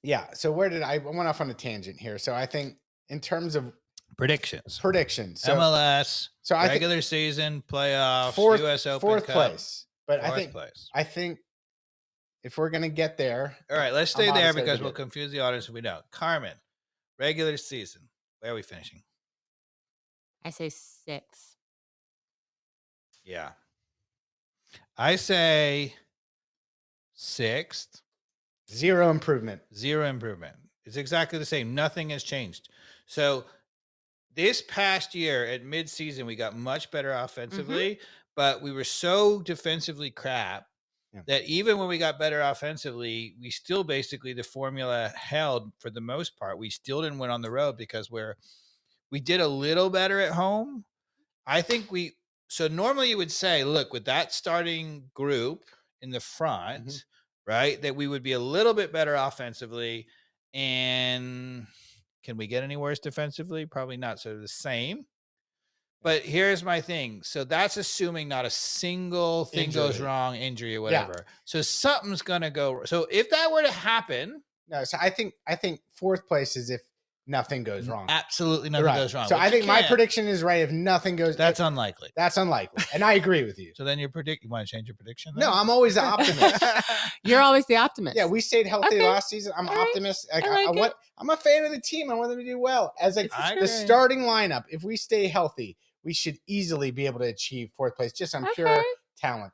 Yeah. So where did I went off on a tangent here? So I think in terms of Predictions. predictions, MLS, so I think regular season, playoffs, fourth U.S. Open fourth Cup, place. But fourth place. I think if we're gonna get there, All right, let's I'm stay there obviously because gonna we'll get it. confuse the audience if we don't. Carmen, regular season. Where are we finishing? I say 6. Yeah. I say 6th. Zero improvement. Zero improvement. It's exactly the same. Nothing has changed. So this past year at midseason, we got much better offensively, but we were so defensively crap that even when we got better offensively, we still basically the formula held for the most part. We still didn't win on the road because we did a little better at home. I think so normally you would say, look, with that starting group in the front, right, that we would be a little bit better offensively. And can we get any worse defensively? Probably not. So the same. But here's my thing. So that's assuming not a single thing goes wrong, injury or whatever. So something's going to go. So if that were to happen. No, so I think fourth place is if nothing goes wrong. Absolutely nothing goes wrong. So I think my prediction is right. If nothing goes, that's unlikely. That's unlikely, and I agree with you. So then you want to change your prediction? Then? No, I'm always the optimist. You're always the optimist. Yeah, we stayed healthy last season. I'm optimist. I'm a fan of the team. I want them to do well. As the starting lineup, if we stay healthy, we should easily be able to achieve fourth place just on pure talent.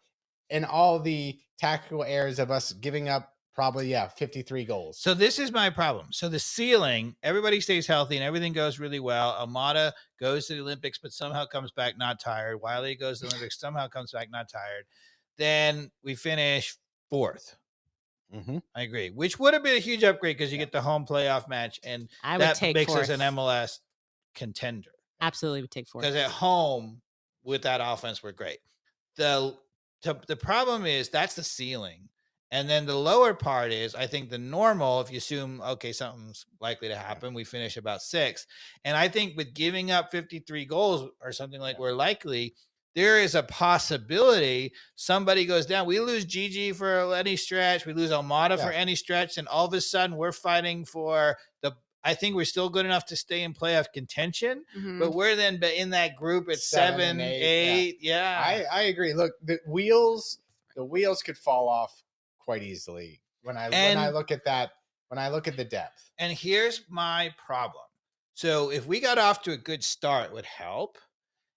And all the tactical errors of us giving up probably, 53 goals. So this is my problem. So the ceiling, everybody stays healthy and everything goes really well. Amada goes to the Olympics, but somehow comes back not tired. Wiley goes to the Olympics, somehow comes back not tired. Then we finish 4th. I agree, which would have been a huge upgrade because you get the home playoff match, and that makes us an MLS contender. Absolutely would take 4th. Because at home with that offense, we're great. The problem is that's the ceiling. And then the lower part is, I think the normal, if you assume, okay, something's likely to happen, we finish about 6th. And I think with giving up 53 goals or something like we're likely, there is a possibility somebody goes down. We lose Gigi for any stretch. We lose Almada for any stretch. And all of a sudden we're fighting for I think we're still good enough to stay in playoff contention, but we're then in that group at 7, 8. Yeah. I agree. Look, the wheels could fall off quite easily when I look at that, when I look at the depth. And here's my problem. So if we got off to a good start, it would help.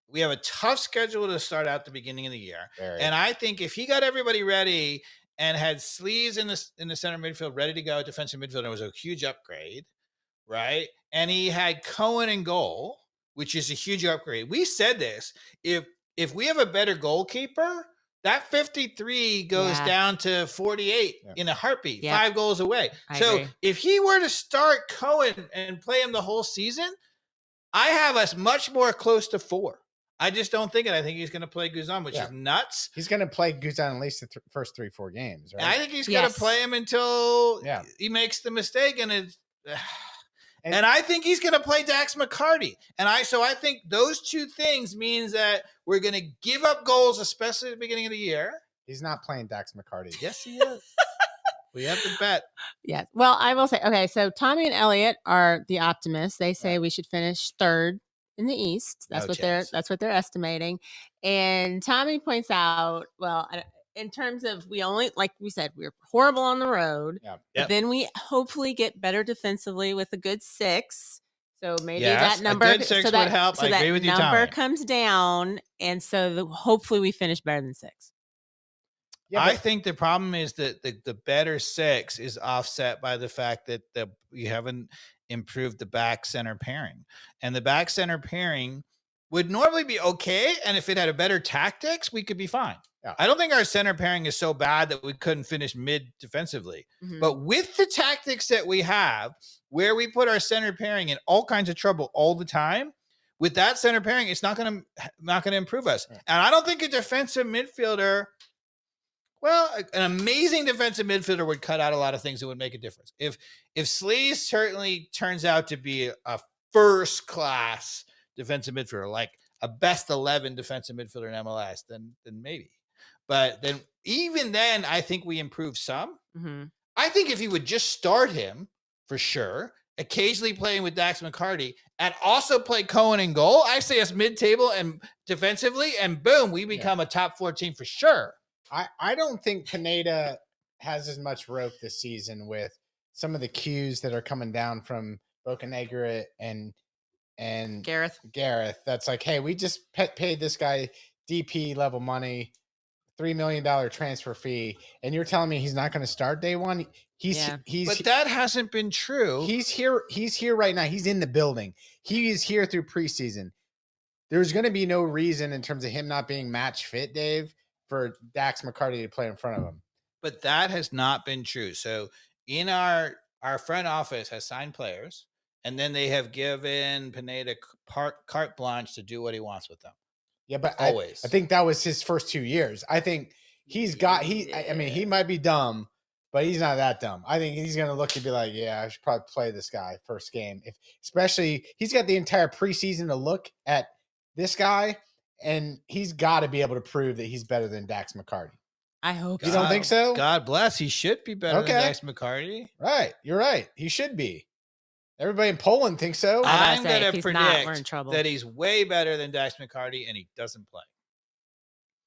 We have a tough schedule to start out the beginning of the year. And I think if he got everybody ready and had Sleeves in the center midfield ready to go, defensive midfield, it was a huge upgrade, right? And he had Cohen in goal, which is a huge upgrade. We said this. If we have a better goalkeeper, that 53 goes down to 48 in a heartbeat, 5 goals away. I agree. If he were to start Cohen and play him the whole season, I have us much more close to 4. I just don't think it. I think he's going to play Guzan, which is nuts. He's going to play Guzan at least the first 3-4 games, right? And I think he's going to play him until he makes the mistake, and it's... And I think he's going to play Dax McCarty. And I think those two things means that we're going to give up goals, especially at the beginning of the year. He's not playing Dax McCarty. Yes, he is. We have to bet. Yes. Well, I will say, okay, so Tommy and Elliot are the optimists. They say we should finish 3rd in the East. That's what they're estimating. And Tommy points out, well, in terms of we only, like we said, we're horrible on the road. But then we hopefully get better defensively with a good 6. So maybe that number, a good 6 would help. I agree with you, Tommy. Number comes down, and so hopefully we finish better than 6. Yeah, I think the problem is that the better 6 is offset by the fact that we haven't improved the back center pairing, and the back center pairing would normally be okay. And if it had a better tactics, we could be fine. I don't think our center pairing is so bad that we couldn't finish mid defensively. But with the tactics that we have, where we put our center pairing in all kinds of trouble all the time, with that center pairing, it's not going to improve us. And I don't think a defensive midfielder, an amazing defensive midfielder would cut out a lot of things that would make a difference. If Sleaze certainly turns out to be a first class defensive midfielder, like a best 11 defensive midfielder in MLS, then maybe. But then even then, I think we improve some. I think if you would just start him for sure. Occasionally playing with Dax McCarty, and also play Cohen in goal. I say us mid-table and defensively, and boom, we become a top 4 team for sure. I don't think Pineda has as much rope this season with some of the cues that are coming down from Bocanegra and Gareth. That's like, hey, we just paid this guy DP level money, $3 million transfer fee, and you're telling me he's not going to start day one. But that hasn't been true. He's here right now. He's in the building. He is here through preseason. There's going to be no reason in terms of him not being match fit, Dave, for Dax McCarty to play in front of him. But that has not been true. So in our front office has signed players, and then they have given Pineda carte blanche to do what he wants with them. Yeah, but always. I think that was his first 2 years. I think I mean, he might be dumb, but he's not that dumb. I think he's going to look and be like, yeah, I should probably play this guy first game. Especially he's got the entire preseason to look at this guy, and he's got to be able to prove that he's better than Dax McCarty. I hope you don't think so? God bless. He should be better than Dax McCarty. Right. You're right. He should be. Everybody in Poland thinks so. I'm going to predict that he's way better than Dax McCarty, and he doesn't play.